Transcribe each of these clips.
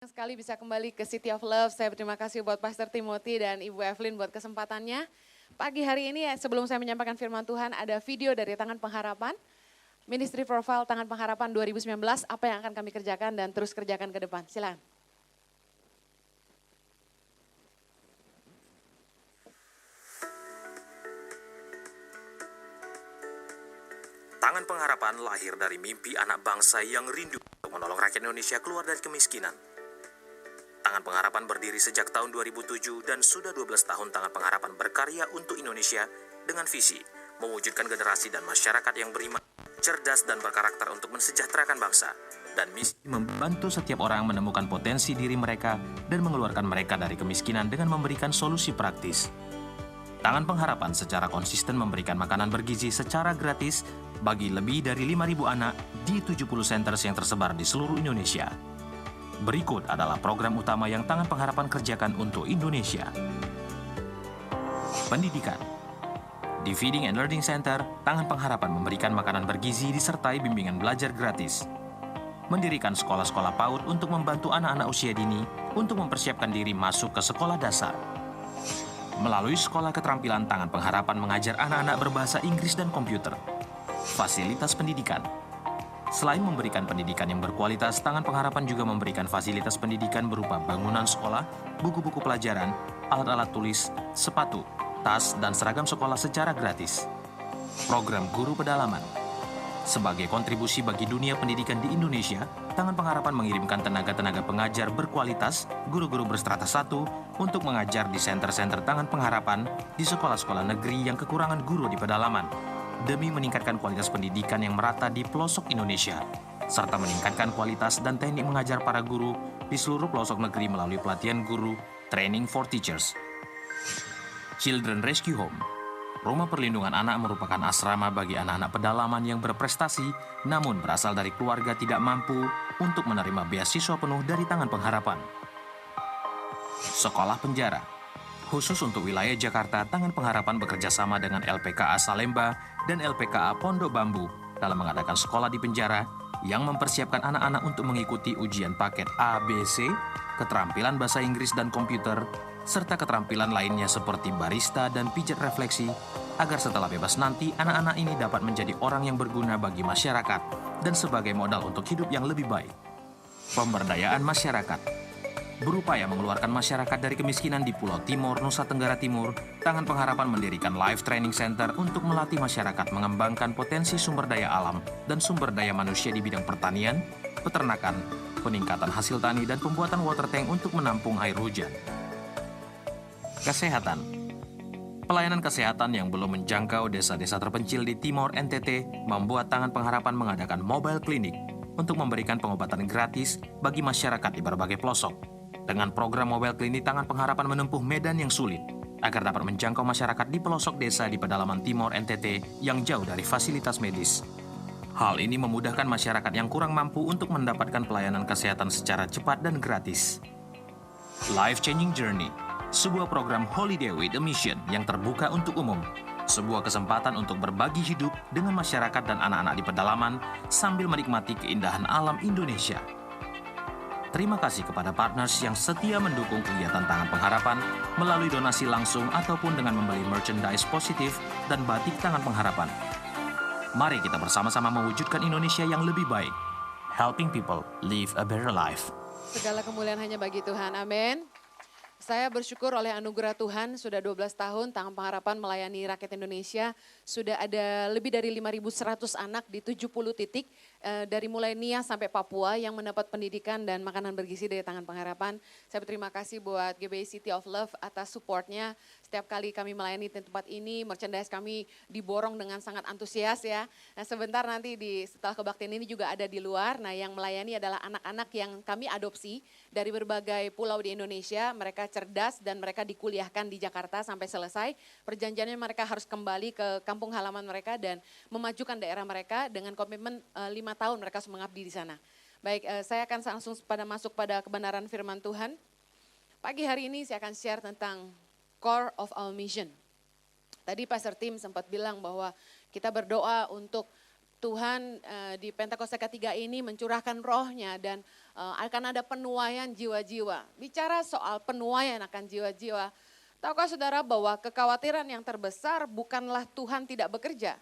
Sekali bisa kembali ke City of Love. Saya berterima kasih buat Pastor Timothy dan Ibu Evelyn buat kesempatannya. Pagi hari ini sebelum saya menyampaikan firman Tuhan ada video dari Tangan Pengharapan. Ministry Profile Tangan Pengharapan 2019, apa yang akan kami kerjakan dan terus kerjakan ke depan. Silakan. Tangan Pengharapan lahir dari mimpi anak bangsa yang rindu untuk menolong rakyat Indonesia keluar dari kemiskinan. Tangan Pengharapan berdiri sejak tahun 2007 dan sudah 12 tahun Tangan Pengharapan berkarya untuk Indonesia dengan visi mewujudkan generasi dan masyarakat yang beriman, cerdas dan berkarakter untuk mensejahterakan bangsa, dan misi membantu setiap orang menemukan potensi diri mereka dan mengeluarkan mereka dari kemiskinan dengan memberikan solusi praktis. Tangan Pengharapan secara konsisten memberikan makanan bergizi secara gratis bagi lebih dari 5.000 anak di 70 centers yang tersebar di seluruh Indonesia. Berikut adalah program utama yang Tangan Pengharapan kerjakan untuk Indonesia. Pendidikan. Di Feeding and Learning Center, Tangan Pengharapan memberikan makanan bergizi disertai bimbingan belajar gratis. Mendirikan sekolah-sekolah PAUD untuk membantu anak-anak usia dini untuk mempersiapkan diri masuk ke sekolah dasar. Melalui Sekolah Keterampilan, Tangan Pengharapan mengajar anak-anak berbahasa Inggris dan komputer. Fasilitas pendidikan. Selain memberikan pendidikan yang berkualitas, Tangan Pengharapan juga memberikan fasilitas pendidikan berupa bangunan sekolah, buku-buku pelajaran, alat-alat tulis, sepatu, tas, dan seragam sekolah secara gratis. Program Guru Pedalaman. Sebagai kontribusi bagi dunia pendidikan di Indonesia, Tangan Pengharapan mengirimkan tenaga-tenaga pengajar berkualitas, guru-guru berstrata 1, untuk mengajar di senter-senter Tangan Pengharapan di sekolah-sekolah negeri yang kekurangan guru di pedalaman, demi meningkatkan kualitas pendidikan yang merata di pelosok Indonesia, serta meningkatkan kualitas dan teknik mengajar para guru di seluruh pelosok negeri melalui pelatihan guru, Training for Teachers. Children Rescue Home. Rumah perlindungan anak merupakan asrama bagi anak-anak pedalaman yang berprestasi, namun berasal dari keluarga tidak mampu untuk menerima beasiswa penuh dari Tangan Pengharapan. Sekolah Penjara. Khusus untuk wilayah Jakarta, Tangan Pengharapan bekerja sama dengan LPKA Salemba dan LPKA Pondok Bambu dalam mengadakan sekolah di penjara yang mempersiapkan anak-anak untuk mengikuti ujian paket ABC, keterampilan bahasa Inggris dan komputer, serta keterampilan lainnya seperti barista dan pijat refleksi, agar setelah bebas nanti anak-anak ini dapat menjadi orang yang berguna bagi masyarakat dan sebagai modal untuk hidup yang lebih baik. Pemberdayaan masyarakat. Berupaya mengeluarkan masyarakat dari kemiskinan di Pulau Timor, Nusa Tenggara Timur, Tangan Pengharapan mendirikan Life Training Center untuk melatih masyarakat mengembangkan potensi sumber daya alam dan sumber daya manusia di bidang pertanian, peternakan, peningkatan hasil tani, dan pembuatan water tank untuk menampung air hujan. Kesehatan. Pelayanan kesehatan yang belum menjangkau desa-desa terpencil di Timor NTT membuat Tangan Pengharapan mengadakan mobile clinic untuk memberikan pengobatan gratis bagi masyarakat di berbagai pelosok. Dengan program mobile klinik, Tangan Pengharapan menempuh medan yang sulit agar dapat menjangkau masyarakat di pelosok desa di pedalaman Timor NTT yang jauh dari fasilitas medis. Hal ini memudahkan masyarakat yang kurang mampu untuk mendapatkan pelayanan kesehatan secara cepat dan gratis. Life Changing Journey, sebuah program Holiday with a Mission yang terbuka untuk umum. Sebuah kesempatan untuk berbagi hidup dengan masyarakat dan anak-anak di pedalaman sambil menikmati keindahan alam Indonesia. Terima kasih kepada partners yang setia mendukung kegiatan Tangan Pengharapan melalui donasi langsung ataupun dengan membeli merchandise positif dan batik Tangan Pengharapan. Mari kita bersama-sama mewujudkan Indonesia yang lebih baik. Helping people live a better life. Segala kemuliaan hanya bagi Tuhan, amin. Saya bersyukur oleh anugerah Tuhan sudah 12 tahun Tangan Pengharapan melayani rakyat Indonesia. Sudah ada lebih dari 5.100 anak di 70 titik dari mulai Nia sampai Papua yang mendapat pendidikan dan makanan bergizi dari Tangan Pengharapan. Saya berterima kasih buat GBI City of Love atas supportnya. Setiap kali kami melayani di tempat ini, merchandise kami diborong dengan sangat antusias ya. Nah sebentar nanti setelah kebaktian ini juga ada di luar. Nah yang melayani adalah anak-anak yang kami adopsi dari berbagai pulau di Indonesia. Mereka cerdas dan mereka dikuliahkan di Jakarta sampai selesai. Perjanjiannya mereka harus kembali ke kampung halaman mereka dan memajukan daerah mereka dengan komitmen 5 tahun mereka harus mengabdi di sana. Baik, saya akan langsung masuk pada kebenaran firman Tuhan. Pagi hari ini saya akan share tentang core of our mission. Tadi Pastor Tim sempat bilang bahwa kita berdoa untuk Tuhan di Pentakosta ketiga ini mencurahkan rohnya dan akan ada penuaian jiwa-jiwa. Bicara soal penuaian akan jiwa-jiwa, tahukah saudara bahwa kekhawatiran yang terbesar bukanlah Tuhan tidak bekerja.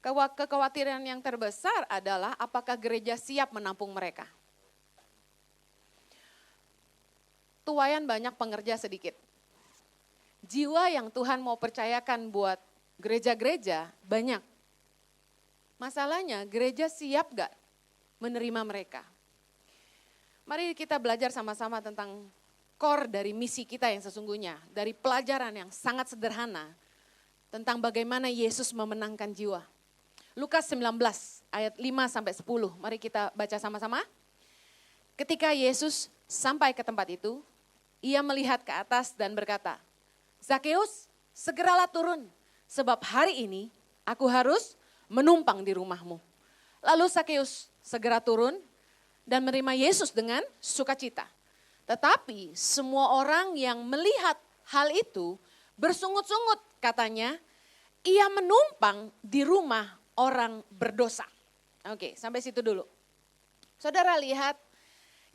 Kekhawatiran yang terbesar adalah apakah gereja siap menampung mereka. Tuaian banyak, pengerja sedikit. Jiwa yang Tuhan mau percayakan buat gereja-gereja banyak. Masalahnya gereja siap gak menerima mereka? Mari kita belajar sama-sama tentang core dari misi kita yang sesungguhnya. Dari pelajaran yang sangat sederhana tentang bagaimana Yesus memenangkan jiwa. Lukas 19 ayat 5-10, mari kita baca sama-sama. Ketika Yesus sampai ke tempat itu, ia melihat ke atas dan berkata, Zakeus, segeralah turun, sebab hari ini aku harus menumpang di rumahmu. Lalu Zakeus segera turun dan menerima Yesus dengan sukacita. Tetapi semua orang yang melihat hal itu bersungut-sungut, katanya, ia menumpang di rumah orang berdosa. Oke, sampai situ dulu. Saudara lihat,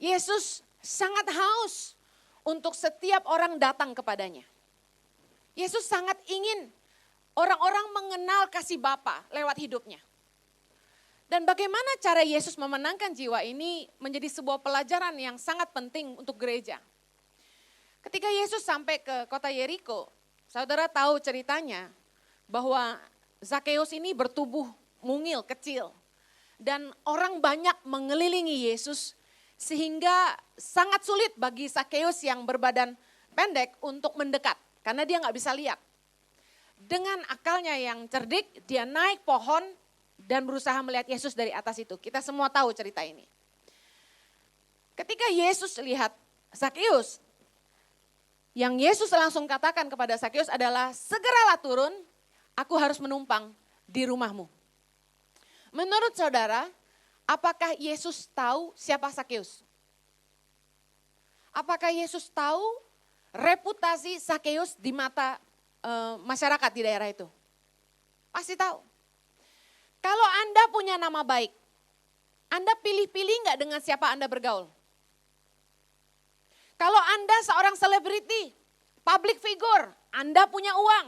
Yesus sangat haus untuk setiap orang datang kepadanya. Yesus sangat ingin orang-orang mengenal kasih Bapa lewat hidupnya. Dan bagaimana cara Yesus memenangkan jiwa ini menjadi sebuah pelajaran yang sangat penting untuk gereja. Ketika Yesus sampai ke kota Yeriko, saudara tahu ceritanya bahwa Zakeus ini bertubuh mungil, kecil. Dan orang banyak mengelilingi Yesus sehingga sangat sulit bagi Zakeus yang berbadan pendek untuk mendekat karena dia nggak bisa lihat. Dengan akalnya yang cerdik, dia naik pohon dan berusaha melihat Yesus dari atas itu. Kita semua tahu cerita ini. Ketika Yesus lihat Zakeus, yang Yesus langsung katakan kepada Zakeus adalah, segeralah turun, aku harus menumpang di rumahmu. Menurut saudara, apakah Yesus tahu siapa Zakeus? Apakah Yesus tahu reputasi Zakeus di mata masyarakat di daerah itu? Pasti tahu. Kalau Anda punya nama baik, Anda pilih-pilih nggak dengan siapa Anda bergaul? Kalau Anda seorang selebriti, public figure, Anda punya uang,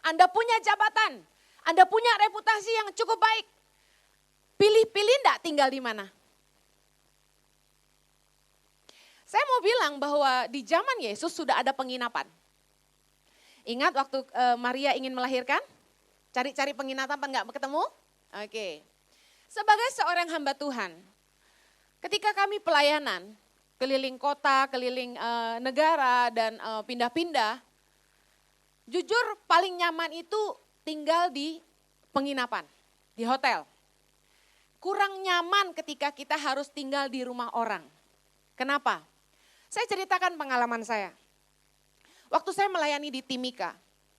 Anda punya jabatan, Anda punya reputasi yang cukup baik, pilih-pilih enggak tinggal di mana? Saya mau bilang bahwa di zaman Yesus sudah ada penginapan. Ingat waktu Maria ingin melahirkan? Cari-cari penginapan enggak ketemu? Oke. Sebagai seorang hamba Tuhan, ketika kami pelayanan, keliling kota, keliling negara dan pindah-pindah, jujur paling nyaman itu tinggal di penginapan, di hotel. Kurang nyaman ketika kita harus tinggal di rumah orang. Kenapa? Saya ceritakan pengalaman saya. Waktu saya melayani di Timika,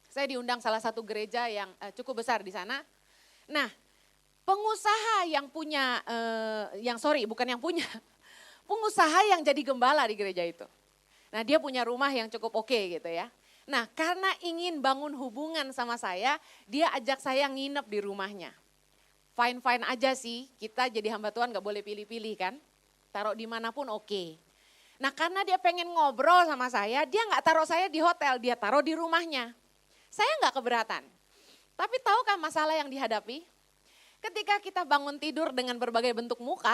saya diundang salah satu gereja yang cukup besar di sana. Nah, pengusaha yang punya, pengusaha yang jadi gembala di gereja itu. Nah, dia punya rumah yang cukup oke gitu ya. Nah, karena ingin bangun hubungan sama saya, dia ajak saya nginep di rumahnya. Fine-fine aja sih, kita jadi hamba Tuhan gak boleh pilih-pilih kan. Taruh dimanapun oke. Nah, karena dia pengen ngobrol sama saya, dia gak taruh saya di hotel, dia taruh di rumahnya. Saya gak keberatan. Tapi tahukah masalah yang dihadapi? Ketika kita bangun tidur dengan berbagai bentuk muka,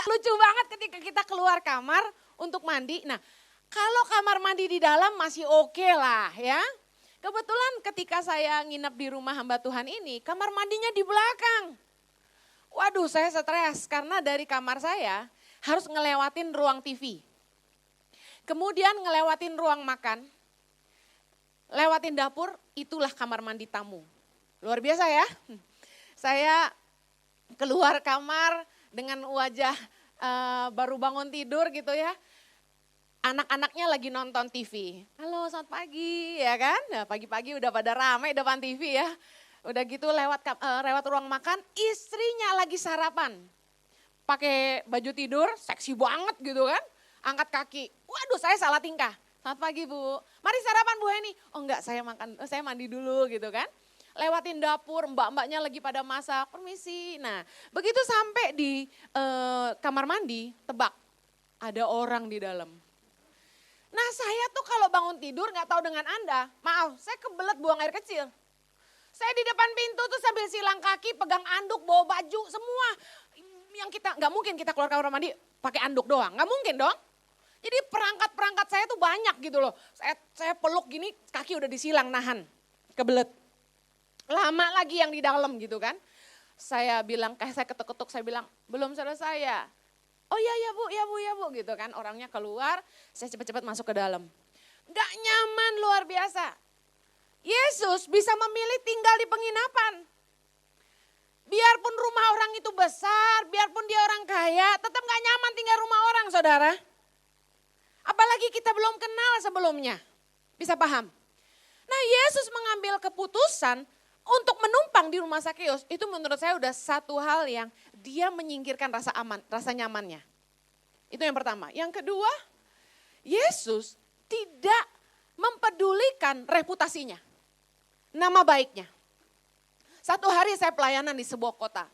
lucu banget ketika kita keluar kamar untuk mandi. Nah, kalau kamar mandi di dalam masih oke lah ya. Kebetulan ketika saya nginep di rumah hamba Tuhan ini, kamar mandinya di belakang. Waduh, saya stres karena dari kamar saya harus ngelewatin ruang TV. Kemudian ngelewatin ruang makan, lewatin dapur, itulah kamar mandi tamu. Luar biasa ya. Saya keluar kamar dengan wajah baru bangun tidur gitu ya. Anak-anaknya lagi nonton TV. Halo, selamat pagi ya kan. Nah, pagi-pagi udah pada ramai depan TV ya. Udah gitu lewat ruang makan, istrinya lagi sarapan. Pakai baju tidur, seksi banget gitu kan. Angkat kaki. Waduh, saya salah tingkah. Selamat pagi Bu. Mari sarapan Bu Heni. Oh enggak, saya mandi dulu gitu kan. lewatin dapur, mbak-mbaknya lagi pada masak, permisi. Nah, begitu sampai di kamar mandi, tebak, ada orang di dalam. Nah, saya tuh kalau bangun tidur nggak tahu dengan Anda, maaf, saya kebelet buang air kecil. Saya di depan pintu tuh sambil silang kaki, pegang anduk, bawa baju, semua. Yang kita, nggak mungkin kita keluar kamar mandi pakai anduk doang, nggak mungkin dong. Jadi perangkat-perangkat saya tuh banyak gitu loh. Saya peluk gini, kaki udah disilang, nahan, kebelet. Lama lagi yang di dalam gitu kan. Saya bilang, kayak saya ketuk-ketuk, saya bilang, belum selesai ya. Oh iya ya bu, ya bu, ya bu gitu kan. Orangnya keluar, saya cepat-cepat masuk ke dalam. Gak nyaman luar biasa. Yesus bisa memilih tinggal di penginapan. Biarpun rumah orang itu besar, biarpun dia orang kaya, tetap gak nyaman tinggal rumah orang saudara. Apalagi kita belum kenal sebelumnya. Bisa paham? Nah Yesus mengambil keputusan untuk menumpang di rumah Sakeus. Itu menurut saya udah satu hal yang dia menyingkirkan rasa aman, rasa nyamannya. Itu yang pertama. Yang kedua, Yesus tidak mempedulikan reputasinya. Nama baiknya. Satu hari saya pelayanan di sebuah kota.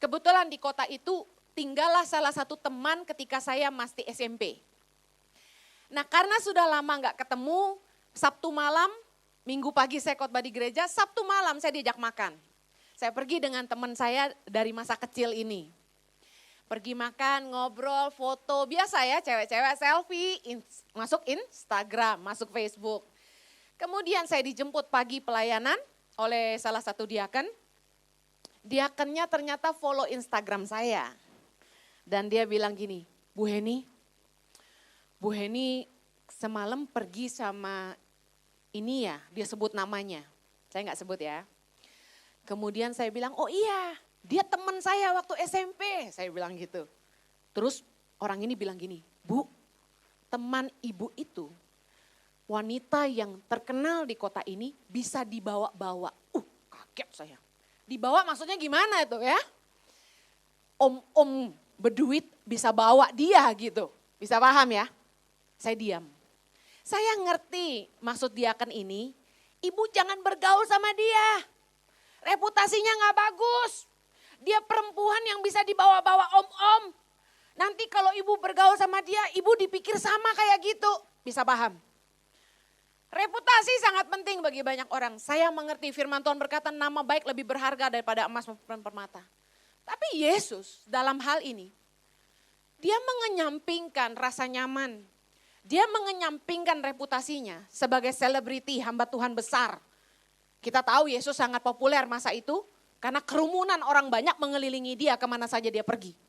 Kebetulan di kota itu tinggallah salah satu teman ketika saya masih SMP. Nah karena sudah lama gak ketemu, Sabtu malam, Minggu pagi saya khotbah di gereja, Sabtu malam saya diajak makan. Saya pergi dengan teman saya dari masa kecil ini. Pergi makan, ngobrol, foto, biasa ya cewek-cewek selfie, masuk Instagram, masuk Facebook. Kemudian saya dijemput pagi pelayanan oleh salah satu diaken. Diakennya ternyata follow Instagram saya. Dan dia bilang gini, Bu Heni semalam pergi sama ini ya, dia sebut namanya. Saya nggak sebut ya. Kemudian saya bilang, oh iya dia teman saya waktu SMP. Saya bilang gitu. Terus orang ini bilang gini, Bu teman ibu itu wanita yang terkenal di kota ini bisa dibawa-bawa. Kaget saya. Dibawa maksudnya gimana itu ya? Om berduit bisa bawa dia gitu. Bisa paham ya? Saya diam. Saya ngerti maksud diaken ini, ibu jangan bergaul sama dia. Reputasinya gak bagus. Dia perempuan yang bisa dibawa-bawa om-om. Nanti kalau ibu bergaul sama dia, ibu dipikir sama kayak gitu. Bisa paham? Reputasi sangat penting bagi banyak orang. Saya mengerti firman Tuhan berkata nama baik lebih berharga daripada emas dan permata. Tapi Yesus dalam hal ini, dia mengenyampingkan rasa nyaman. Dia mengenyampingkan reputasinya sebagai selebriti hamba Tuhan besar. Kita tahu Yesus sangat populer masa itu karena kerumunan orang banyak mengelilingi dia kemana saja dia pergi.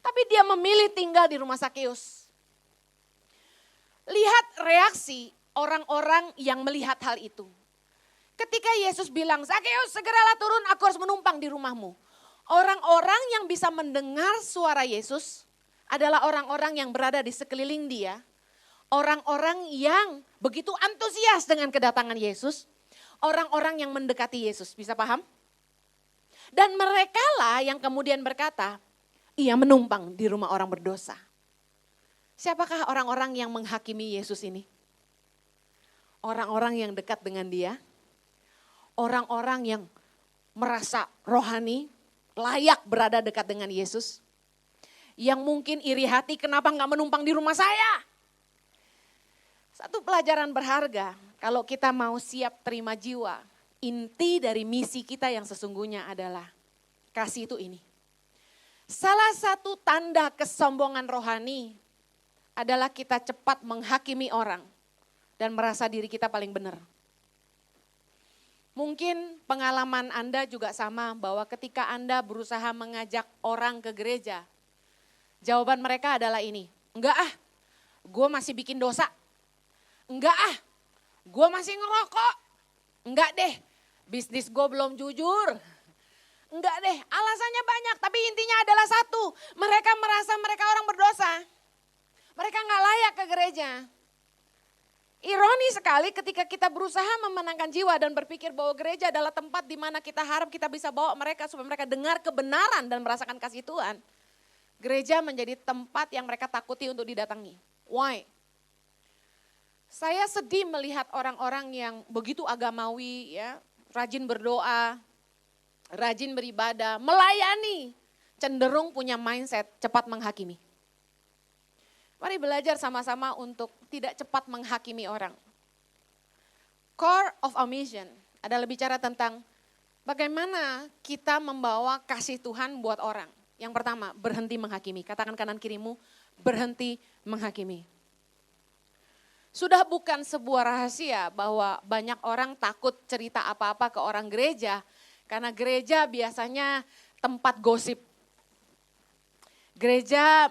Tapi dia memilih tinggal di rumah Sakeus. Lihat reaksi orang-orang yang melihat hal itu. Ketika Yesus bilang, Sakeus segeralah turun, aku harus menumpang di rumahmu. Orang-orang yang bisa mendengar suara Yesus adalah orang-orang yang berada di sekeliling dia. Orang-orang yang begitu antusias dengan kedatangan Yesus. Orang-orang yang mendekati Yesus, bisa paham? Dan merekalah yang kemudian berkata, ia menumpang di rumah orang berdosa. Siapakah orang-orang yang menghakimi Yesus ini? Orang-orang yang dekat dengan dia. Orang-orang yang merasa rohani, layak berada dekat dengan Yesus. Yang mungkin iri hati, kenapa gak menumpang di rumah saya? Satu pelajaran berharga, kalau kita mau siap terima jiwa, inti dari misi kita yang sesungguhnya adalah kasih itu ini. Salah satu tanda kesombongan rohani adalah kita cepat menghakimi orang dan merasa diri kita paling benar. Mungkin pengalaman Anda juga sama bahwa ketika Anda berusaha mengajak orang ke gereja, jawaban mereka adalah ini, enggak gue masih bikin dosa. Enggak gue masih ngerokok. Enggak deh, bisnis gue belum jujur. Enggak deh, alasannya banyak tapi intinya adalah satu. Mereka merasa mereka orang berdosa. Mereka gak layak ke gereja. Ironi sekali ketika kita berusaha memenangkan jiwa dan berpikir bahwa gereja adalah tempat di mana kita harap kita bisa bawa mereka supaya mereka dengar kebenaran dan merasakan kasih Tuhan. Gereja menjadi tempat yang mereka takuti untuk didatangi. Why? Saya sedih melihat orang-orang yang begitu agamawi ya, rajin berdoa, rajin beribadah, melayani, cenderung punya mindset cepat menghakimi. Mari belajar sama-sama untuk tidak cepat menghakimi orang. Core of our mission adalah bicara tentang bagaimana kita membawa kasih Tuhan buat orang. Yang pertama, berhenti menghakimi. Katakan kanan kirimu, berhenti menghakimi. Sudah bukan sebuah rahasia bahwa banyak orang takut cerita apa-apa ke orang gereja. Karena gereja biasanya tempat gosip. Gereja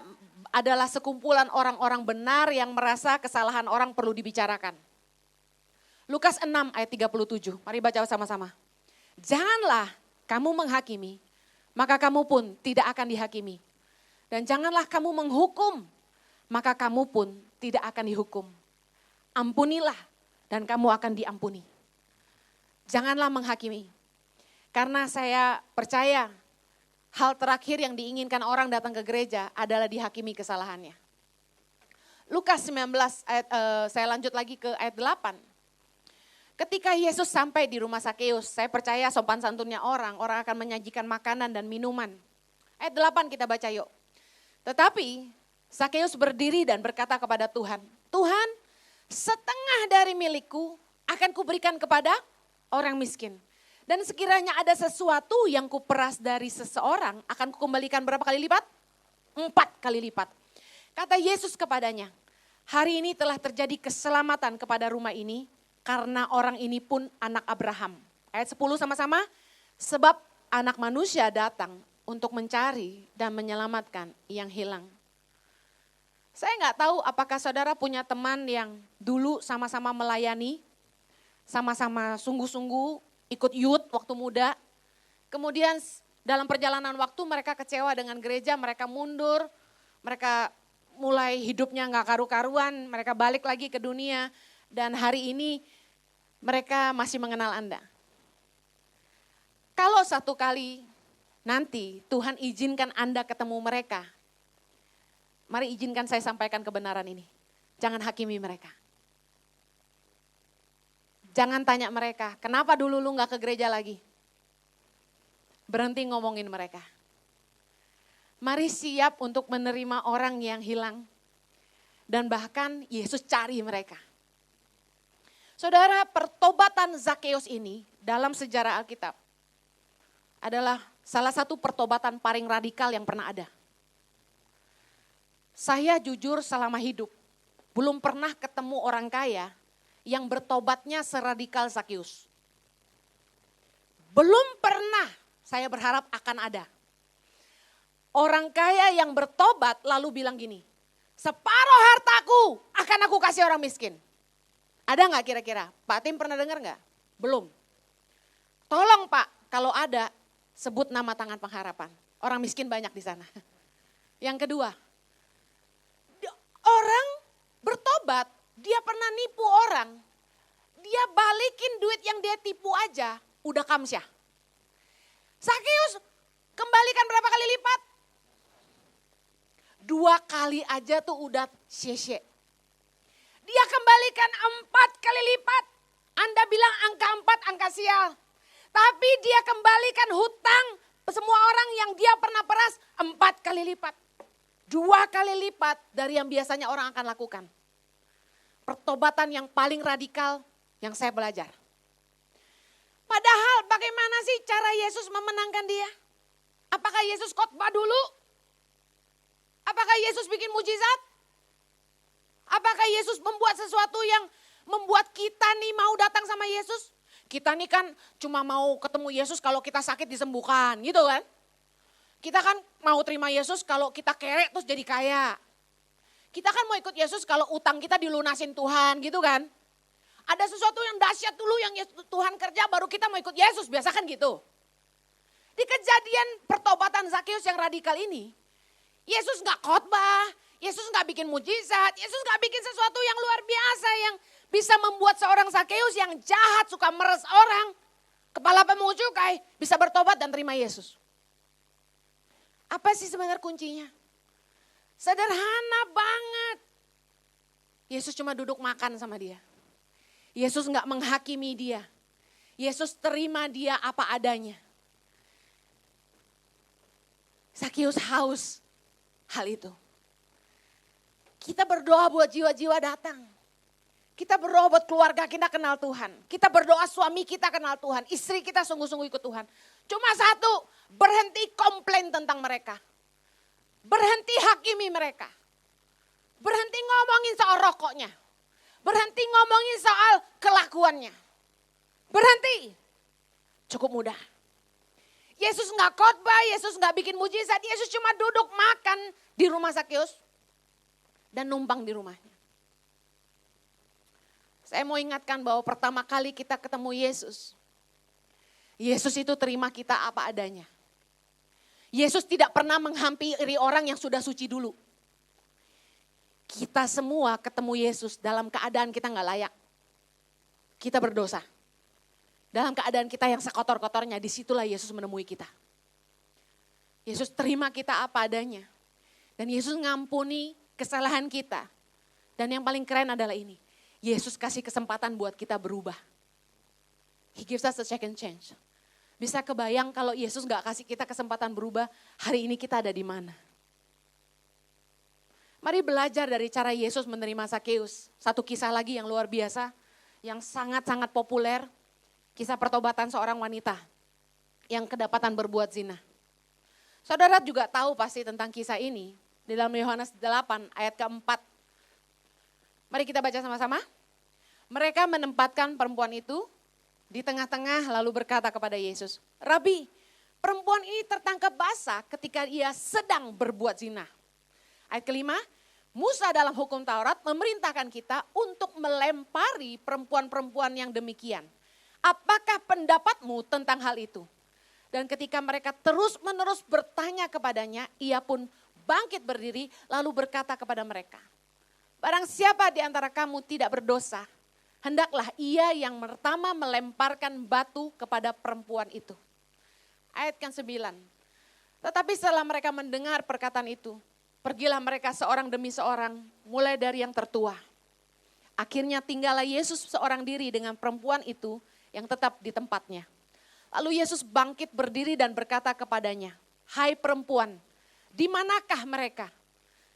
adalah sekumpulan orang-orang benar yang merasa kesalahan orang perlu dibicarakan. Lukas 6 ayat 37, mari baca sama-sama. Janganlah kamu menghakimi, maka kamu pun tidak akan dihakimi. Dan janganlah kamu menghukum, maka kamu pun tidak akan dihukum. Ampunilah dan kamu akan diampuni. Janganlah menghakimi. Karena saya percaya hal terakhir yang diinginkan orang datang ke gereja adalah dihakimi kesalahannya. Lukas 19, saya lanjut lagi ke ayat 8. Ketika Yesus sampai di rumah Sakeus, saya percaya sopan santunnya orang akan menyajikan makanan dan minuman. Ayat 8 kita baca yuk. Tetapi Sakeus berdiri dan berkata kepada Tuhan, Tuhan, setengah dari milikku akan kuberikan kepada orang miskin. Dan sekiranya ada sesuatu yang kuperas dari seseorang, akan kukembalikan berapa kali lipat? 4 kali lipat. Kata Yesus kepadanya, hari ini telah terjadi keselamatan kepada rumah ini, karena orang ini pun anak Abraham. Ayat 10 sama-sama, sebab anak manusia datang untuk mencari dan menyelamatkan yang hilang. Saya nggak tahu apakah saudara punya teman yang dulu sama-sama melayani, sama-sama sungguh-sungguh ikut youth waktu muda. Kemudian dalam perjalanan waktu mereka kecewa dengan gereja, mereka mundur, mereka mulai hidupnya nggak karu-karuan, mereka balik lagi ke dunia. Dan hari ini mereka masih mengenal Anda. Kalau satu kali nanti Tuhan izinkan Anda ketemu mereka, mari izinkan saya sampaikan kebenaran ini. Jangan hakimi mereka. Jangan tanya mereka, kenapa dulu lu gak ke gereja lagi? Berhenti ngomongin mereka. Mari siap untuk menerima orang yang hilang. Dan bahkan Yesus cari mereka. Saudara, pertobatan Zakeus ini dalam sejarah Alkitab adalah salah satu pertobatan paling radikal yang pernah ada. Saya jujur selama hidup belum pernah ketemu orang kaya yang bertobatnya seradikal Zakeus. Belum pernah, saya berharap akan ada. Orang kaya yang bertobat lalu bilang gini, separuh hartaku akan aku kasih orang miskin. Ada nggak kira-kira? Pak Tim pernah dengar nggak? Belum. Tolong Pak, kalau ada sebut nama Tangan Pengharapan. Orang miskin banyak di sana. Yang kedua, orang bertobat, dia pernah nipu orang. Dia balikin duit yang dia tipu aja, udah kamsyah. Zakeus kembalikan berapa kali lipat? 2 kali aja tuh udah syeshe. Dia kembalikan 4 kali lipat. Anda bilang angka 4 angka sial. Tapi dia kembalikan hutang semua orang yang dia pernah peras 4 kali lipat. 2 kali lipat dari yang biasanya orang akan lakukan. Pertobatan yang paling radikal yang saya belajar. Padahal bagaimana sih cara Yesus memenangkan dia? Apakah Yesus khotbah dulu? Apakah Yesus bikin mujizat? Apakah Yesus membuat sesuatu yang membuat kita nih mau datang sama Yesus? Kita nih kan cuma mau ketemu Yesus kalau kita sakit disembuhkan gitu kan. Kita kan mau terima Yesus kalau kita kere terus jadi kaya. Kita kan mau ikut Yesus kalau utang kita dilunasin Tuhan gitu kan. Ada sesuatu yang dahsyat dulu yang Tuhan kerja baru kita mau ikut Yesus, biasa kan gitu. Di kejadian pertobatan Zakeus yang radikal ini, Yesus gak khotbah, Yesus gak bikin mujizat, Yesus gak bikin sesuatu yang luar biasa yang bisa membuat seorang Zakeus yang jahat, suka meres orang, kepala pemungut cukai, bisa bertobat dan terima Yesus. Apa sih sebenarnya kuncinya? Sederhana banget. Yesus cuma duduk makan sama dia. Yesus gak menghakimi dia. Yesus terima dia apa adanya. Sakeus haus hal itu. Kita berdoa buat jiwa-jiwa datang. Kita berdoa buat keluarga kita kenal Tuhan. Kita berdoa suami kita kenal Tuhan. Istri kita sungguh-sungguh ikut Tuhan. Cuma satu, berhenti komplain tentang mereka. Berhenti hakimi mereka. Berhenti ngomongin soal rokoknya. Berhenti ngomongin soal kelakuannya. Berhenti. Cukup mudah. Yesus gak khotbah, Yesus gak bikin mujizat. Yesus cuma duduk makan di rumah Sakeus. Dan numpang di rumahnya. Saya mau ingatkan bahwa pertama kali kita ketemu Yesus. Yesus itu terima kita apa adanya. Yesus tidak pernah menghampiri orang yang sudah suci dulu. Kita semua ketemu Yesus dalam keadaan kita gak layak. Kita berdosa. Dalam keadaan kita yang sekotor-kotornya, disitulah Yesus menemui kita. Yesus terima kita apa adanya. Dan Yesus ngampuni kesalahan kita. Dan yang paling keren adalah ini. Yesus kasih kesempatan buat kita berubah. He gives us a second chance. Bisa kebayang kalau Yesus gak kasih kita kesempatan berubah, hari ini kita ada di mana? Mari belajar dari cara Yesus menerima Sakeus. Satu kisah lagi yang luar biasa, yang sangat-sangat populer. Kisah pertobatan seorang wanita yang kedapatan berbuat zina. Saudara juga tahu pasti tentang kisah ini. Di dalam Yohanes 8 ayat keempat. Mari kita baca sama-sama. Mereka menempatkan perempuan itu di tengah-tengah lalu berkata kepada Yesus, Rabi, perempuan ini tertangkap basah ketika ia sedang berbuat zina. Ayat kelima, Musa dalam hukum Taurat memerintahkan kita untuk melempari perempuan-perempuan yang demikian. Apakah pendapatmu tentang hal itu? Dan ketika mereka terus-menerus bertanya kepadanya, ia pun bangkit berdiri lalu berkata kepada mereka, barang siapa di antara kamu tidak berdosa, hendaklah ia yang pertama melemparkan batu kepada perempuan itu. Ayat ke-9. Tetapi setelah mereka mendengar perkataan itu, pergilah mereka seorang demi seorang, mulai dari yang tertua. Akhirnya tinggallah Yesus seorang diri dengan perempuan itu yang tetap di tempatnya. Lalu Yesus bangkit berdiri dan berkata kepadanya, hai perempuan, di manakah mereka?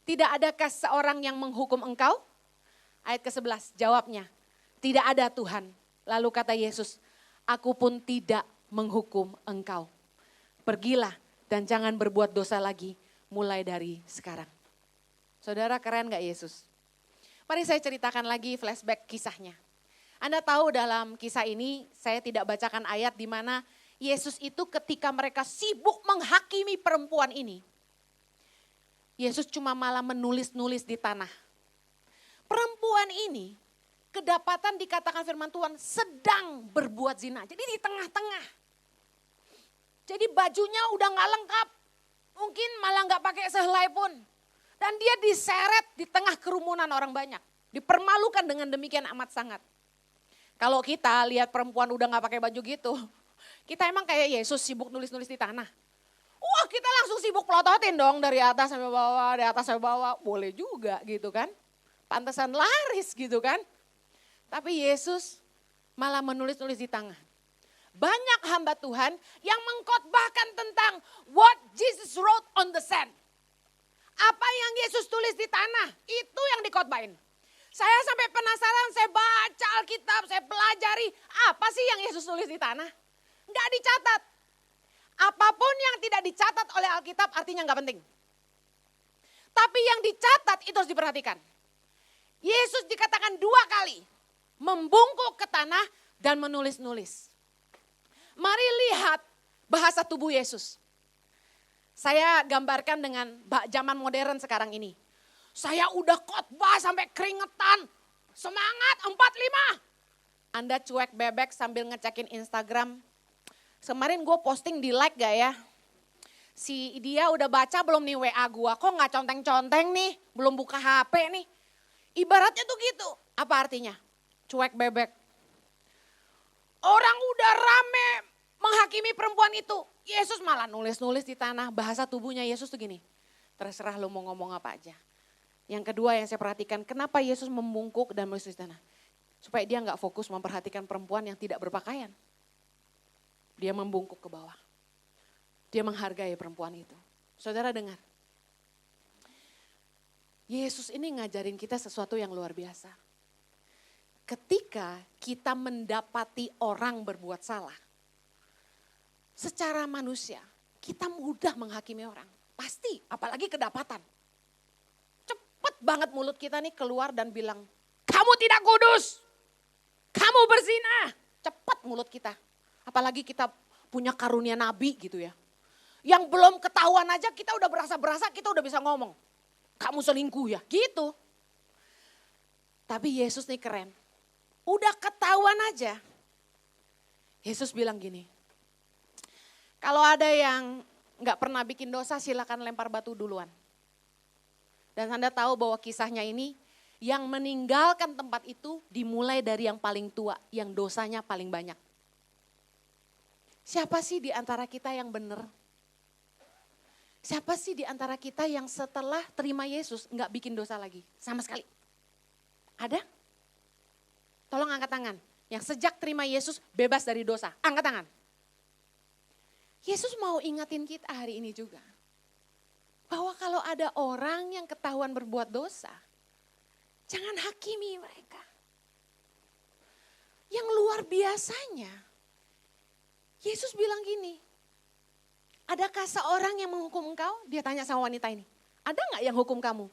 Tidak adakah seorang yang menghukum engkau? Ayat ke-11 jawabnya, tidak ada Tuhan. Lalu kata Yesus, aku pun tidak menghukum engkau. Pergilah dan jangan berbuat dosa lagi mulai dari sekarang. Saudara, keren gak Yesus? Mari saya ceritakan lagi flashback kisahnya. Anda tahu dalam kisah ini saya tidak bacakan ayat di mana Yesus itu ketika mereka sibuk menghakimi perempuan ini. Yesus cuma malah menulis-nulis di tanah. Perempuan ini kedapatan dikatakan firman Tuhan sedang berbuat zina. Jadi di tengah-tengah. Jadi bajunya udah gak lengkap. Mungkin malah gak pakai sehelai pun. Dan dia diseret di tengah kerumunan orang banyak. Dipermalukan dengan demikian amat sangat. Kalau kita lihat perempuan udah gak pakai baju gitu. Kita emang kayak Yesus sibuk nulis-nulis di tanah. Wah, kita langsung sibuk pelototin dong dari atas sampai bawah, dari atas sampai bawah. Boleh juga gitu kan. Pantesan laris gitu kan. Tapi Yesus malah menulis-nulis di tangan. Banyak hamba Tuhan yang mengkhotbahkan tentang what Jesus wrote on the sand. Apa yang Yesus tulis di tanah, itu yang dikhotbahin. Saya sampai penasaran, saya baca Alkitab, saya pelajari apa sih yang Yesus tulis di tanah. Enggak dicatat. Apapun yang tidak dicatat oleh Alkitab artinya enggak penting. Tapi yang dicatat itu harus diperhatikan. Yesus dikatakan 2 kali membungkuk ke tanah dan menulis-nulis. Mari lihat bahasa tubuh Yesus. Saya gambarkan dengan zaman modern sekarang ini. Saya udah khotbah sampai keringetan. Semangat 45. Anda cuek bebek sambil ngecekin Instagram. Kemarin gue posting di like gak ya? Si dia udah baca belum nih WA gue? Kok gak conteng-conteng nih? Belum buka HP nih? Ibaratnya tuh gitu. Apa artinya? Cuek bebek. Orang udah rame menghakimi perempuan itu. Yesus malah nulis-nulis di tanah. Bahasa tubuhnya Yesus tuh gini. Terserah lo mau ngomong apa aja. Yang kedua yang saya perhatikan, kenapa Yesus membungkuk dan menulis di tanah? Supaya dia gak fokus memperhatikan perempuan yang tidak berpakaian. Dia membungkuk ke bawah. Dia menghargai perempuan itu. Saudara dengar. Yesus ini ngajarin kita sesuatu yang luar biasa. Ketika kita mendapati orang berbuat salah, secara manusia kita mudah menghakimi orang. Pasti, apalagi kedapatan. Cepet banget mulut kita nih keluar dan bilang, kamu tidak kudus, kamu berzina. Cepet mulut kita. Apalagi kita punya karunia nabi gitu ya. Yang belum ketahuan aja kita udah berasa-berasa, kita udah bisa ngomong. Kamu selingkuh ya, gitu. Tapi Yesus nih keren. Udah ketahuan aja. Yesus bilang gini, kalau ada yang gak pernah bikin dosa silakan lempar batu duluan. Dan Anda tahu bahwa kisahnya ini yang meninggalkan tempat itu dimulai dari yang paling tua, yang dosanya paling banyak. Siapa sih di antara kita yang benar? Siapa sih di antara kita yang setelah terima Yesus gak bikin dosa lagi? Sama sekali. Ada? Tolong angkat tangan. Yang sejak terima Yesus bebas dari dosa. Angkat tangan. Yesus mau ingatin kita hari ini juga. Bahwa kalau ada orang yang ketahuan berbuat dosa, jangan hakimi mereka. Yang luar biasanya, Yesus bilang gini, adakah seorang yang menghukum engkau? Dia tanya sama wanita ini, ada gak yang hukum kamu?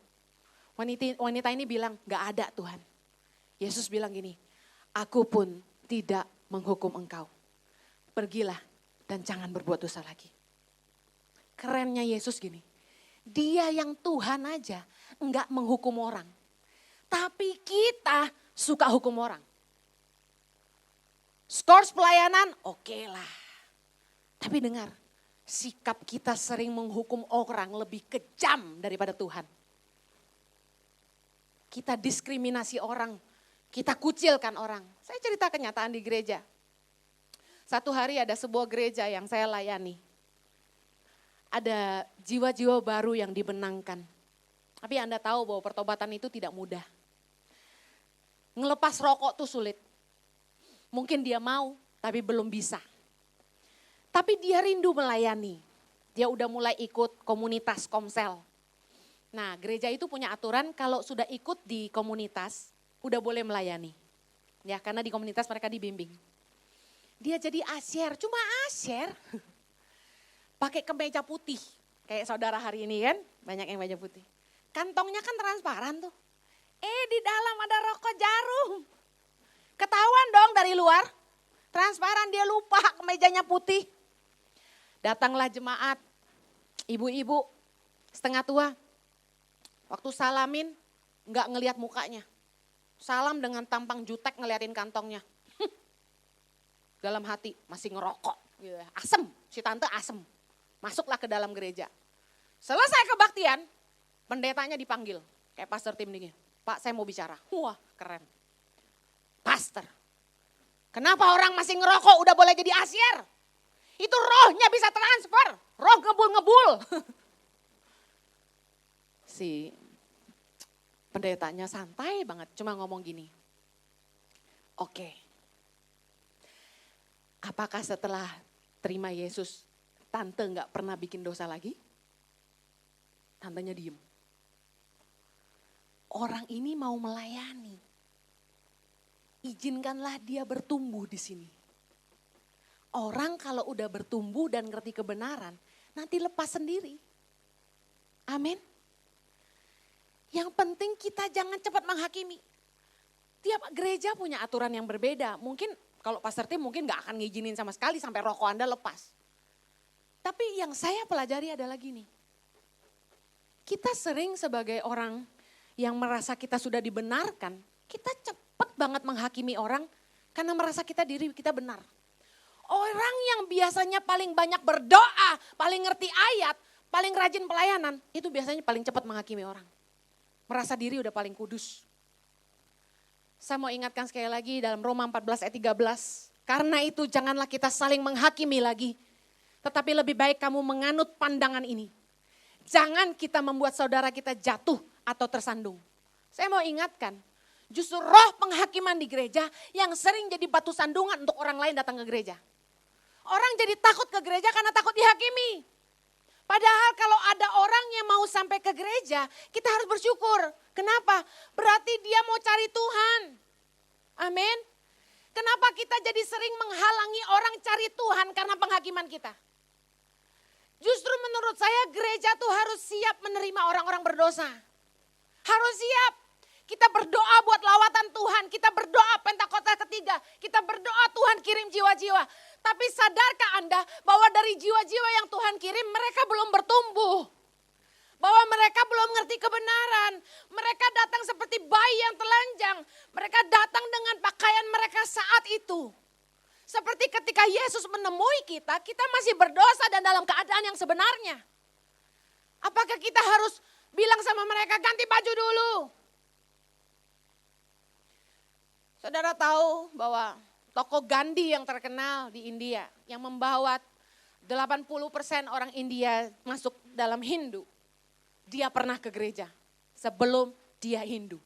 Wanita ini bilang, gak ada Tuhan. Yesus bilang gini, aku pun tidak menghukum engkau. Pergilah dan jangan berbuat dosa lagi. Kerennya Yesus gini, dia yang Tuhan aja enggak menghukum orang. Tapi kita suka hukum orang. Skors pelayanan, oke lah. Tapi dengar, sikap kita sering menghukum orang lebih kejam daripada Tuhan. Kita diskriminasi orang, kita kucilkan orang. Saya cerita kenyataan di gereja. Satu hari ada sebuah gereja yang saya layani. Ada jiwa-jiwa baru yang dibenangkan. Tapi Anda tahu bahwa pertobatan itu tidak mudah. Ngelepas rokok tuh sulit. Mungkin dia mau, tapi belum bisa. Tapi dia rindu melayani. Dia udah mulai ikut komunitas komsel. Nah, gereja itu punya aturan kalau sudah ikut di komunitas, udah boleh melayani. Ya, karena di komunitas mereka dibimbing. Dia jadi asyir, cuma asyir. Pakai kemeja putih. Kayak saudara hari ini kan, banyak yang kemeja putih. Kantongnya kan transparan tuh. Di dalam ada rokok jarum. Ketahuan dong dari luar. Transparan, dia lupa kemejanya putih. Datanglah jemaat, ibu-ibu setengah tua. Waktu salamin nggak ngelihat mukanya. Salam dengan tampang jutek ngeliatin kantongnya. Dalam hati masih ngerokok. Gitu ya. Asem, si tante asem. Masuklah ke dalam gereja. Selesai kebaktian, pendetanya dipanggil. Kayak pastor Tim Dingin. Pak, saya mau bicara. Wah, keren. Pastor, kenapa orang masih ngerokok udah boleh jadi asyir? Itu rohnya bisa transfer. Roh ngebul-ngebul. Si pendetanya santai banget, cuma ngomong gini. Oke. Apakah setelah terima Yesus, tante gak pernah bikin dosa lagi? Tantenya diem. Orang ini mau melayani. Izinkanlah dia bertumbuh di sini. Orang kalau udah bertumbuh dan ngerti kebenaran, nanti lepas sendiri. Amin. Yang penting kita jangan cepat menghakimi. Tiap gereja punya aturan yang berbeda. Mungkin kalau pastor Tim mungkin gak akan ngizinin sama sekali sampai rokok Anda lepas. Tapi yang saya pelajari adalah gini. Kita sering sebagai orang yang merasa kita sudah dibenarkan, kita cepat banget menghakimi orang karena merasa diri kita benar. Orang yang biasanya paling banyak berdoa, paling ngerti ayat, paling rajin pelayanan, itu biasanya paling cepat menghakimi orang. Merasa diri udah paling kudus. Saya mau ingatkan sekali lagi dalam Roma 14 ayat 13. Karena itu janganlah kita saling menghakimi lagi. Tetapi lebih baik kamu menganut pandangan ini. Jangan kita membuat saudara kita jatuh atau tersandung. Saya mau ingatkan, justru roh penghakiman di gereja yang sering jadi batu sandungan untuk orang lain datang ke gereja. Orang jadi takut ke gereja karena takut dihakimi. Padahal kalau ada orang yang mau sampai ke gereja, kita harus bersyukur. Kenapa? Berarti dia mau cari Tuhan. Amin. Kenapa kita jadi sering menghalangi orang cari Tuhan karena penghakiman kita? Justru menurut saya gereja tuh harus siap menerima orang-orang berdosa. Harus siap. Kita berdoa buat lawatan Tuhan, kita berdoa Pentakosta ketiga, kita berdoa Tuhan kirim jiwa-jiwa. Tapi sadarkah Anda bahwa dari jiwa-jiwa yang Tuhan kirim mereka belum bertumbuh. Bahwa mereka belum ngerti kebenaran. Mereka datang seperti bayi yang telanjang. Mereka datang dengan pakaian mereka saat itu. Seperti ketika Yesus menemui kita, kita masih berdosa dan dalam keadaan yang sebenarnya. Apakah kita harus bilang sama mereka ganti baju dulu? Saudara tahu bahwa tokoh Gandhi yang terkenal di India yang membawa 80% orang India masuk dalam Hindu. Dia pernah ke gereja sebelum dia Hindu.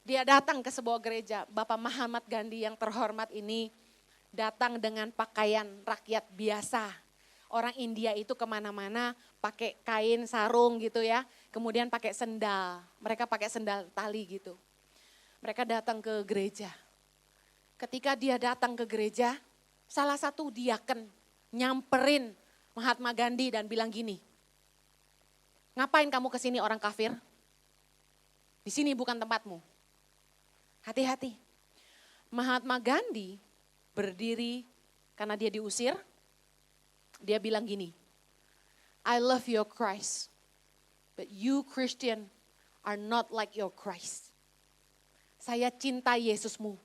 Dia datang ke sebuah gereja, Bapak Mahatma Gandhi yang terhormat ini datang dengan pakaian rakyat biasa. Orang India itu kemana-mana pakai kain sarung gitu ya, kemudian pakai sendal. Mereka pakai sendal tali gitu. Mereka datang ke gereja. Ketika dia datang ke gereja, salah satu diaken nyamperin Mahatma Gandhi dan bilang gini, ngapain kamu kesini orang kafir? Di sini bukan tempatmu. Hati-hati. Mahatma Gandhi berdiri karena dia diusir. Dia bilang gini, I love your Christ, but you Christian are not like your Christ. Saya cinta Yesusmu,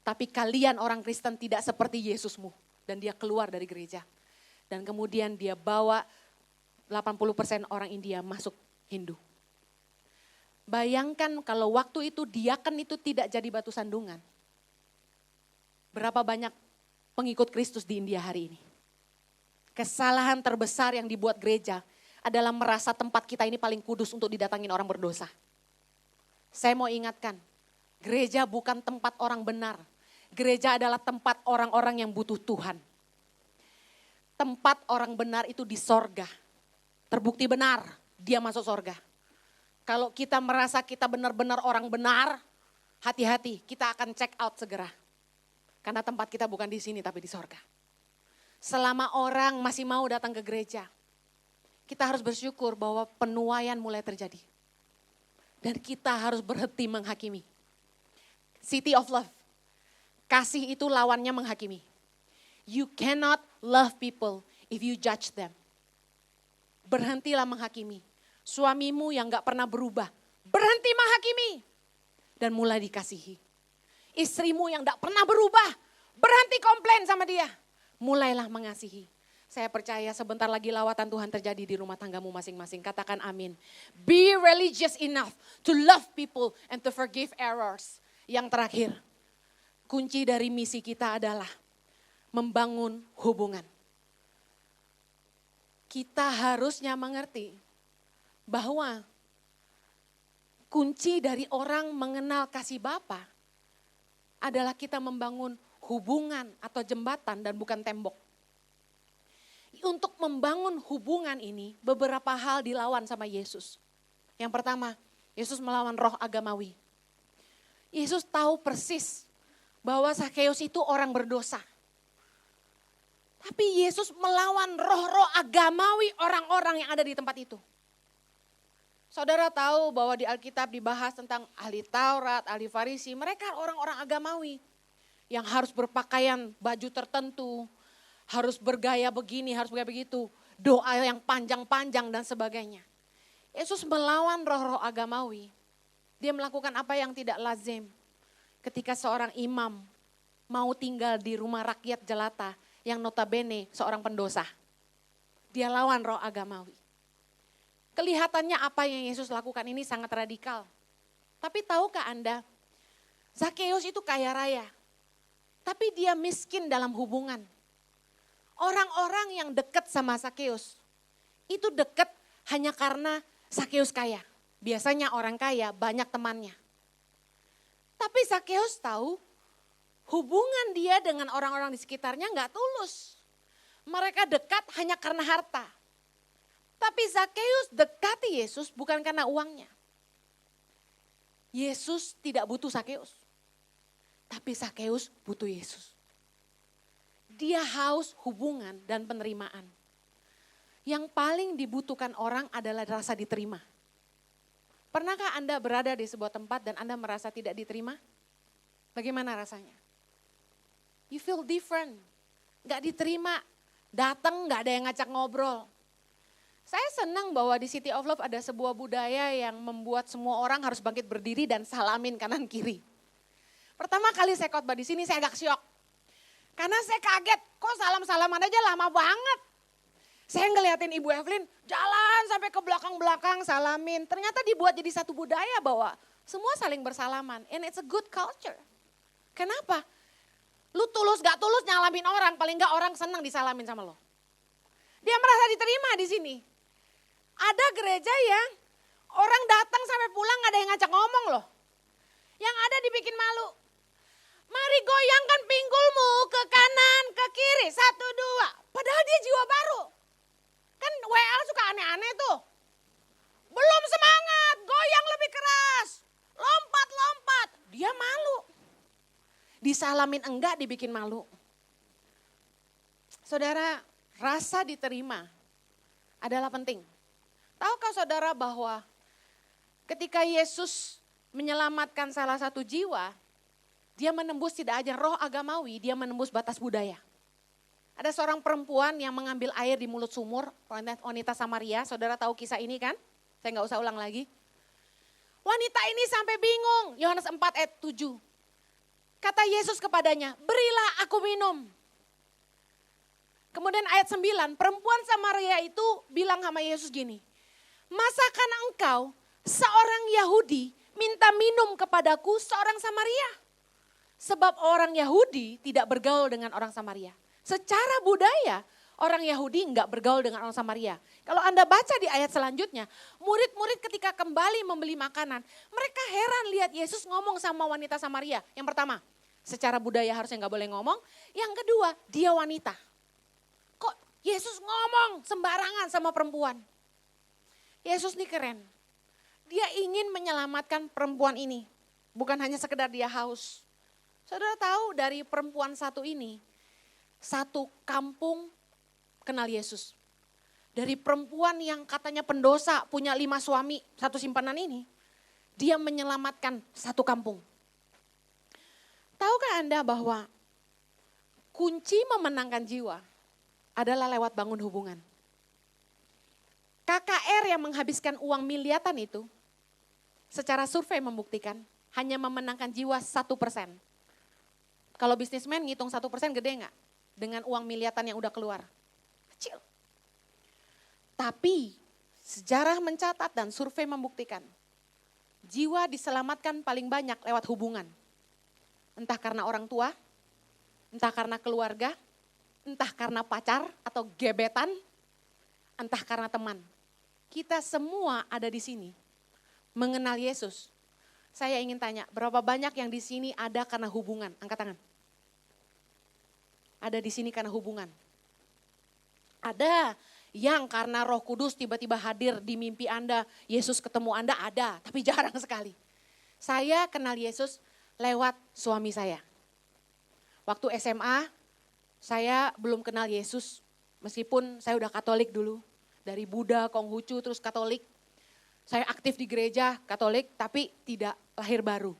tapi kalian orang Kristen tidak seperti Yesusmu. Dan dia keluar dari gereja. Dan kemudian dia bawa 80% orang India masuk Hindu. Bayangkan kalau waktu itu diaken itu tidak jadi batu sandungan. Berapa banyak pengikut Kristus di India hari ini? Kesalahan terbesar yang dibuat gereja adalah merasa tempat kita ini paling kudus untuk didatangin orang berdosa. Saya mau ingatkan, gereja bukan tempat orang benar. Gereja adalah tempat orang-orang yang butuh Tuhan. Tempat orang benar itu di sorga. Terbukti benar, dia masuk sorga. Kalau kita merasa kita benar-benar orang benar, hati-hati, kita akan check out segera. Karena tempat kita bukan di sini tapi di sorga. Selama orang masih mau datang ke gereja, kita harus bersyukur bahwa penuaian mulai terjadi. Dan kita harus berhenti menghakimi. City of love. Kasih itu lawannya menghakimi. You cannot love people if you judge them. Berhentilah menghakimi. Suamimu yang gak pernah berubah, berhenti menghakimi. Dan mulai dikasihi. Istrimu yang gak pernah berubah, berhenti komplain sama dia. Mulailah mengasihi. Saya percaya sebentar lagi lawatan Tuhan terjadi di rumah tanggamu masing-masing. Katakan amin. Be religious enough to love people and to forgive errors. Yang terakhir, kunci dari misi kita adalah membangun hubungan. Kita harusnya mengerti bahwa kunci dari orang mengenal kasih Bapa adalah kita membangun hubungan atau jembatan dan bukan tembok. Untuk membangun hubungan ini beberapa hal dilawan sama Yesus. Yang pertama, Yesus melawan roh agamawi. Yesus tahu persis bahwa Zakheus itu orang berdosa. Tapi Yesus melawan roh-roh agamawi orang-orang yang ada di tempat itu. Saudara tahu bahwa di Alkitab dibahas tentang ahli Taurat, ahli Farisi. Mereka orang-orang agamawi yang harus berpakaian baju tertentu, harus bergaya begini, harus bergaya begitu. Doa yang panjang-panjang dan sebagainya. Yesus melawan roh-roh agamawi. Dia melakukan apa yang tidak lazim. Ketika seorang imam mau tinggal di rumah rakyat jelata yang notabene seorang pendosa. Dia lawan roh agamawi. Kelihatannya apa yang Yesus lakukan ini sangat radikal. Tapi tahukah Anda, Zakheus itu kaya raya. Tapi dia miskin dalam hubungan. Orang-orang yang dekat sama Zakheus, itu dekat hanya karena Zakheus kaya. Biasanya orang kaya banyak temannya. Tapi Zakheus tahu hubungan dia dengan orang-orang di sekitarnya nggak tulus. Mereka dekat hanya karena harta. Tapi Zakheus dekati Yesus bukan karena uangnya. Yesus tidak butuh Zakheus. Tapi Zakheus butuh Yesus. Dia haus hubungan dan penerimaan. Yang paling dibutuhkan orang adalah rasa diterima. Pernahkah Anda berada di sebuah tempat dan Anda merasa tidak diterima? Bagaimana rasanya? You feel different. Gak diterima. Datang gak ada yang ngajak ngobrol. Saya senang bahwa di City of Love ada sebuah budaya yang membuat semua orang harus bangkit berdiri dan salamin kanan kiri. Pertama kali saya khotbah di sini saya agak syok. Karena saya kaget, kok salam-salaman aja lama banget. Saya ngeliatin Ibu Evelyn jalan sampai ke belakang-belakang salamin. Ternyata dibuat jadi satu budaya bahwa semua saling bersalaman. And it's a good culture. Kenapa? Lu tulus gak tulus nyalamin orang, paling gak orang senang disalamin sama lo. Dia merasa diterima di sini. Ada gereja yang orang datang sampai pulang gak ada yang ngajak ngomong loh. Yang ada dibikin malu. Mari goyangkan pinggulmu ke kanan, ke kiri, 1, 2. Padahal dia jiwa baru. Kan WL suka aneh-aneh tuh. Belum semangat, goyang lebih keras. Lompat-lompat, dia malu. Disalamin enggak dibikin malu. Saudara, rasa diterima adalah penting. Tahukah saudara bahwa ketika Yesus menyelamatkan salah satu jiwa, dia menembus tidak aja roh agamawi, dia menembus batas budaya. Ada seorang perempuan yang mengambil air di mulut sumur, wanita Samaria, saudara tahu kisah ini kan? Saya gak usah ulang lagi. Wanita ini sampai bingung, Yohanes 4 ayat 7. Kata Yesus kepadanya, berilah aku minum. Kemudian ayat 9, perempuan Samaria itu bilang sama Yesus gini, masakan engkau seorang Yahudi minta minum kepadaku seorang Samaria? Sebab orang Yahudi tidak bergaul dengan orang Samaria. Secara budaya orang Yahudi enggak bergaul dengan orang Samaria. Kalau Anda baca di ayat selanjutnya, murid-murid ketika kembali membeli makanan, mereka heran lihat Yesus ngomong sama wanita Samaria. Yang pertama, secara budaya harusnya enggak boleh ngomong. Yang kedua, dia wanita. Kok Yesus ngomong sembarangan sama perempuan? Yesus ini keren. Dia ingin menyelamatkan perempuan ini. Bukan hanya sekedar dia haus. Saudara tahu dari perempuan satu ini, satu kampung kenal Yesus. Dari perempuan yang katanya pendosa, punya 5 suami, satu simpanan ini, dia menyelamatkan satu kampung. Tahukah Anda bahwa kunci memenangkan jiwa adalah lewat bangun hubungan? KKR yang menghabiskan uang miliaran itu, secara survei membuktikan hanya memenangkan jiwa 1%. Kalau bisnismen ngitung 1% gede nggak? Dengan uang miliaran yang udah keluar. Kecil. Tapi sejarah mencatat dan survei membuktikan. Jiwa diselamatkan paling banyak lewat hubungan. Entah karena orang tua, entah karena keluarga, entah karena pacar atau gebetan, entah karena teman. Kita semua ada di sini mengenal Yesus. Saya ingin tanya, berapa banyak yang di sini ada karena hubungan? Angkat tangan. Ada di sini karena hubungan. Ada yang karena Roh Kudus tiba-tiba hadir di mimpi Anda, Yesus ketemu Anda ada, tapi jarang sekali. Saya kenal Yesus lewat suami saya. Waktu SMA, saya belum kenal Yesus, meskipun saya udah Katolik dulu. Dari Buddha, Konghucu, terus Katolik. Saya aktif di gereja Katolik, tapi tidak lahir baru.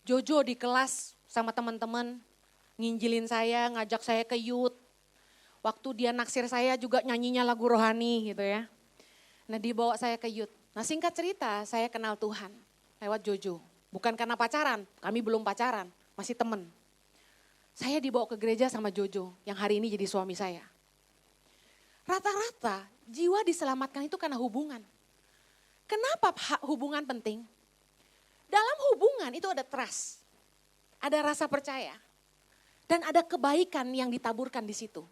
Jojo di kelas sama teman-teman, nginjilin saya, ngajak saya ke youth. Waktu dia naksir saya juga nyanyinya lagu rohani gitu ya. Nah dibawa saya ke youth. Nah singkat cerita saya kenal Tuhan lewat Jojo. Bukan karena pacaran, kami belum pacaran, masih temen. Saya dibawa ke gereja sama Jojo yang hari ini jadi suami saya. Rata-rata jiwa diselamatkan itu karena hubungan. Kenapa hubungan penting? Dalam hubungan itu ada trust, ada rasa percaya. Dan ada kebaikan yang ditaburkan di situ.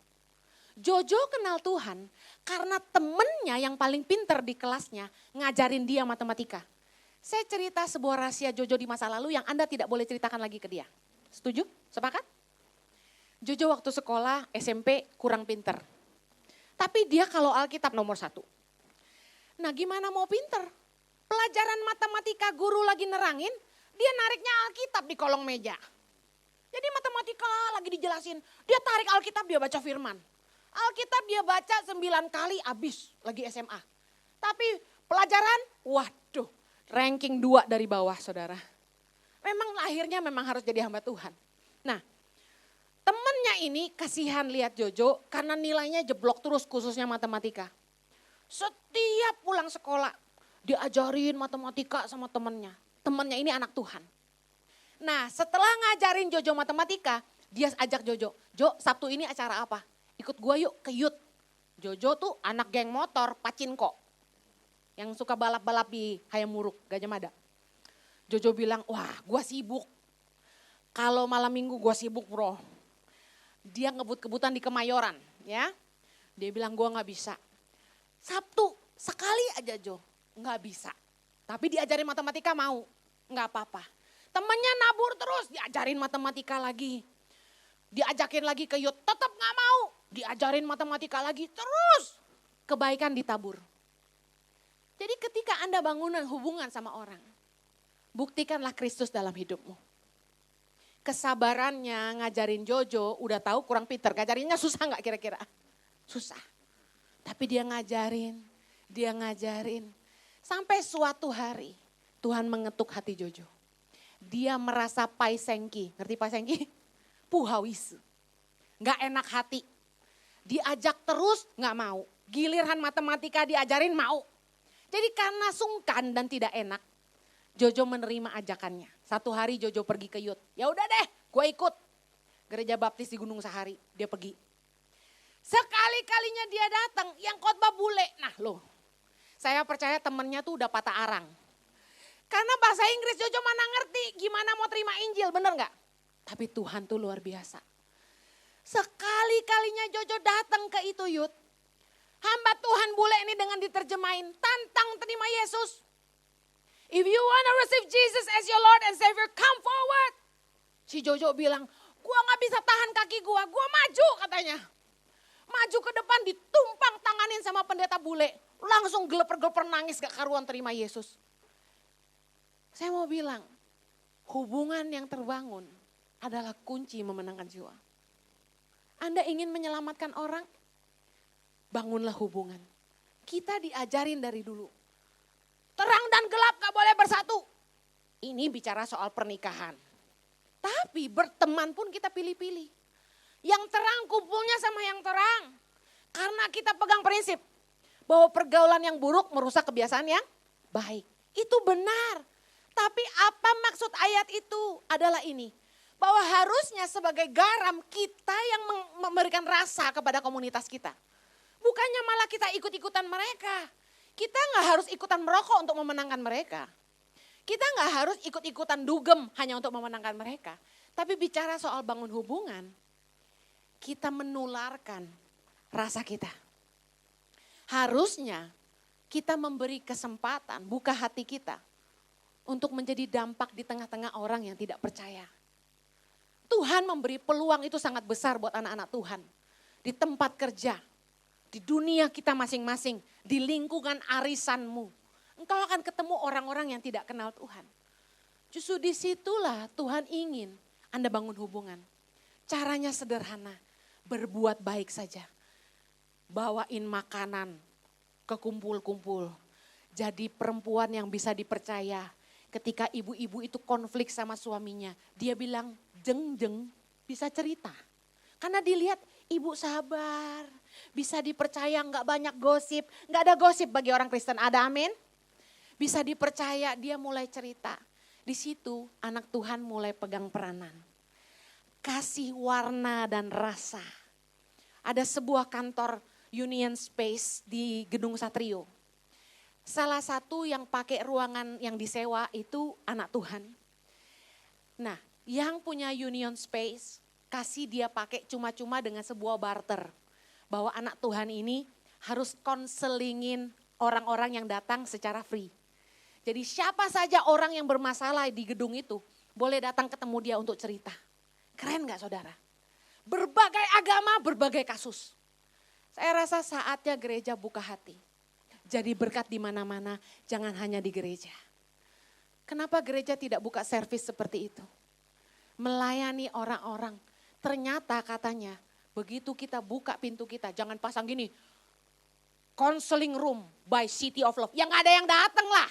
Jojo kenal Tuhan karena temennya yang paling pinter di kelasnya ngajarin dia matematika. Saya cerita sebuah rahasia Jojo di masa lalu yang Anda tidak boleh ceritakan lagi ke dia. Setuju? Sepakat? Jojo waktu sekolah SMP kurang pinter. Tapi dia kalau Alkitab nomor 1. Nah gimana mau pinter? Pelajaran matematika guru lagi nerangin, dia nariknya Alkitab di kolong meja. Jadi matematika lagi dijelasin, dia tarik Alkitab, dia baca firman. Alkitab dia baca 9 kali habis lagi SMA. Tapi pelajaran, waduh, ranking 2 dari bawah saudara. Memang akhirnya memang harus jadi hamba Tuhan. Nah, temennya ini kasihan lihat Jojo karena nilainya jeblok terus khususnya matematika. Setiap pulang sekolah diajarin matematika sama temennya. Temennya ini anak Tuhan. Nah setelah ngajarin Jojo matematika, dia ajak Jojo. Jo, Sabtu ini acara apa? Ikut gua yuk ke Yut. Jojo tuh anak geng motor Pacinko. Yang suka balap-balap di Hayamuruk, Gajah Mada. Jojo bilang, wah gua sibuk. Kalau malam minggu gua sibuk bro. Dia ngebut-kebutan di Kemayoran ya. Dia bilang gua gak bisa. Sabtu sekali aja Jo, gak bisa. Tapi diajarin matematika mau, gak apa-apa. Temennya nabur terus, diajarin matematika lagi. Diajakin lagi ke Yud, tetap gak mau. Diajarin matematika lagi, terus kebaikan ditabur. Jadi ketika Anda bangun hubungan sama orang, buktikanlah Kristus dalam hidupmu. Kesabarannya ngajarin Jojo, udah tahu kurang pinter, ngajarinnya susah gak kira-kira? Susah. Tapi dia ngajarin. Sampai suatu hari Tuhan mengetuk hati Jojo. Dia merasa paisengki, ngerti paisengki? Puhawis. Gak enak hati. Diajak terus gak mau. Giliran matematika diajarin mau. Jadi karena sungkan dan tidak enak, Jojo menerima ajakannya. Satu hari Jojo pergi ke Yud. Ya udah deh, gue ikut. Gereja Baptis di Gunung Sahari, dia pergi. Sekali-kalinya dia datang, yang khotbah bule. Nah loh, saya percaya temennya tuh udah patah arang. Karena bahasa Inggris Jojo mana ngerti gimana mau terima Injil, bener gak? Tapi Tuhan tuh luar biasa. Sekali-kalinya Jojo datang ke itu Yud. Hamba Tuhan bule ini dengan diterjemahin, tantang terima Yesus. If you wanna receive Jesus as your Lord and Savior, come forward. Si Jojo bilang, gua gak bisa tahan kaki gua maju katanya. Maju ke depan ditumpang tanganin sama pendeta bule. Langsung geleper-geleper nangis gak karuan terima Yesus. Saya mau bilang, hubungan yang terbangun adalah kunci memenangkan jiwa. Anda ingin menyelamatkan orang? Bangunlah hubungan. Kita diajarin dari dulu. Terang dan gelap gak boleh bersatu. Ini bicara soal pernikahan. Tapi berteman pun kita pilih-pilih. Yang terang kumpulnya sama yang terang. Karena kita pegang prinsip bahwa pergaulan yang buruk merusak kebiasaan yang baik. Itu benar. Tapi apa maksud ayat itu adalah ini. Bahwa harusnya sebagai garam kita yang memberikan rasa kepada komunitas kita. Bukannya malah kita ikut-ikutan mereka. Kita gak harus ikutan merokok untuk memenangkan mereka. Kita gak harus ikut-ikutan dugem hanya untuk memenangkan mereka. Tapi bicara soal bangun hubungan, kita menularkan rasa kita. Harusnya kita memberi kesempatan, buka hati kita untuk menjadi dampak di tengah-tengah orang yang tidak percaya. Tuhan memberi peluang itu sangat besar buat anak-anak Tuhan. Di tempat kerja, di dunia kita masing-masing, di lingkungan arisanmu. Engkau akan ketemu orang-orang yang tidak kenal Tuhan. Justru disitulah Tuhan ingin Anda bangun hubungan. Caranya sederhana, berbuat baik saja. Bawain makanan ke kumpul-kumpul. Jadi perempuan yang bisa dipercaya. Ketika ibu-ibu itu konflik sama suaminya, dia bilang jeng-jeng bisa cerita. Karena dilihat ibu sabar, bisa dipercaya, nggak banyak gosip. Nggak ada gosip bagi orang Kristen, ada amin? Bisa dipercaya, dia mulai cerita. Di situ anak Tuhan mulai pegang peranan. Kasih warna dan rasa. Ada sebuah kantor Union Space di Gedung Satrio. Salah satu yang pakai ruangan yang disewa itu anak Tuhan. Nah, yang punya Union Space kasih dia pakai cuma-cuma dengan sebuah barter. Bahwa anak Tuhan ini harus konselingin orang-orang yang datang secara free. Jadi siapa saja orang yang bermasalah di gedung itu boleh datang ketemu dia untuk cerita. Keren gak saudara? Berbagai agama, berbagai kasus. Saya rasa saatnya gereja buka hati. Jadi berkat di mana-mana, jangan hanya di gereja. Kenapa gereja tidak buka servis seperti itu? Melayani orang-orang. Ternyata katanya, begitu kita buka pintu kita, jangan pasang gini, counseling room by City of Love. Yang gak ada yang datang lah.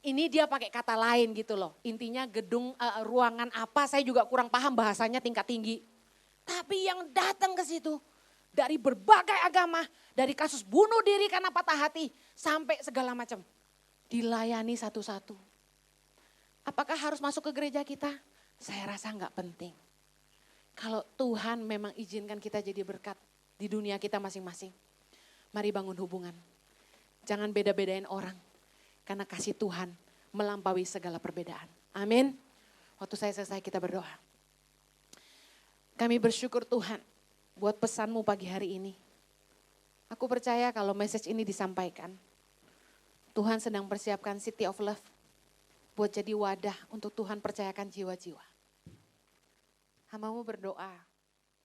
Ini dia pakai kata lain gitu loh. Intinya gedung, ruangan apa, saya juga kurang paham bahasanya tingkat tinggi. Tapi yang datang ke situ, dari berbagai agama, dari kasus bunuh diri karena patah hati, sampai segala macam. Dilayani satu-satu. Apakah harus masuk ke gereja kita? Saya rasa enggak penting. Kalau Tuhan memang izinkan kita jadi berkat di dunia kita masing-masing. Mari bangun hubungan. Jangan beda-bedain orang. Karena kasih Tuhan melampaui segala perbedaan. Amin. Waktu saya selesai kita berdoa. Kami bersyukur Tuhan buat pesanmu pagi hari ini. Aku percaya kalau message ini disampaikan, Tuhan sedang persiapkan City of Love buat jadi wadah untuk Tuhan percayakan jiwa-jiwa. Hamba-Mu berdoa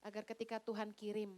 agar ketika Tuhan kirim